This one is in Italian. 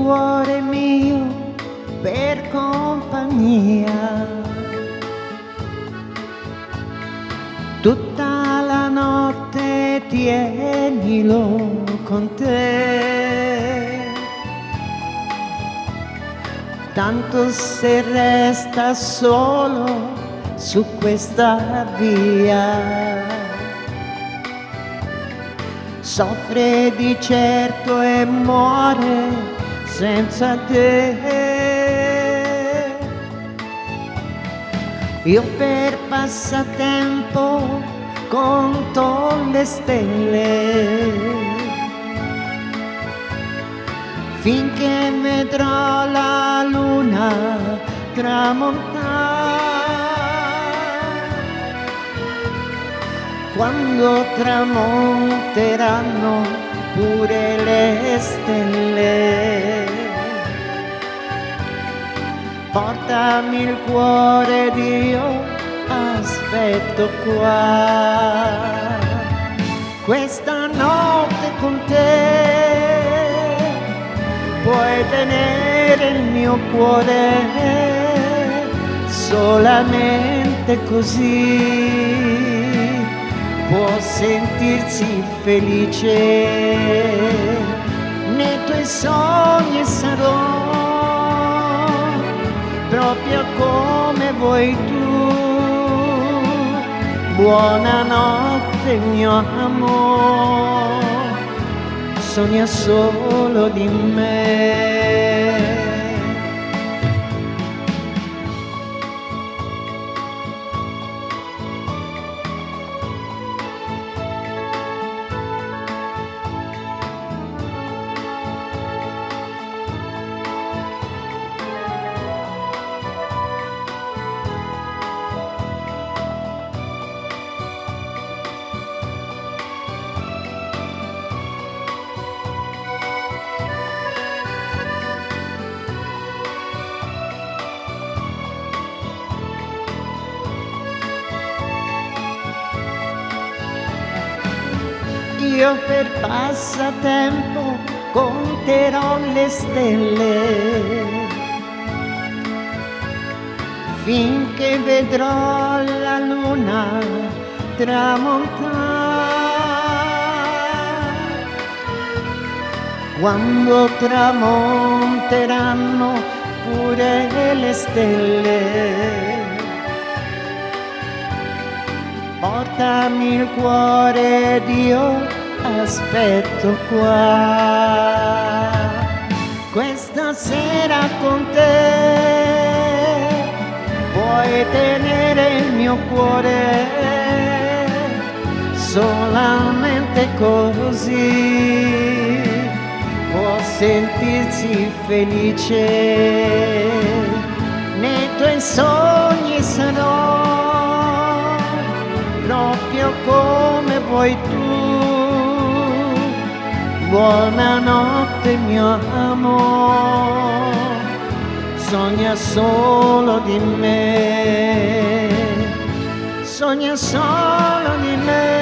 cuore mio per compagnia. Tutta la notte tienilo con te, tanto se resta solo su questa via, soffre di certo e muore senza te. Io per passatempo conto le stelle, finché vedrò la luna tramontare. Quando tramonteranno pure le stelle, portami il cuore Dio, aspetto qua. Questa notte con te puoi tenere il mio cuore, solamente così può sentirsi felice. Nei tuoi sogni sarò proprio come vuoi tu. Buonanotte mio amore, sogna solo di me. Io per passatempo conterò le stelle, finché vedrò la luna tramontare. Quando tramonteranno pure le stelle, portami il cuore Dio, aspetto qua. Questa sera con te puoi tenere il mio cuore, solamente così può sentirsi felice. Nei tuoi sogni sarò proprio come vuoi tu. Buonanotte mio amore, sogna solo di me, sogna solo di me.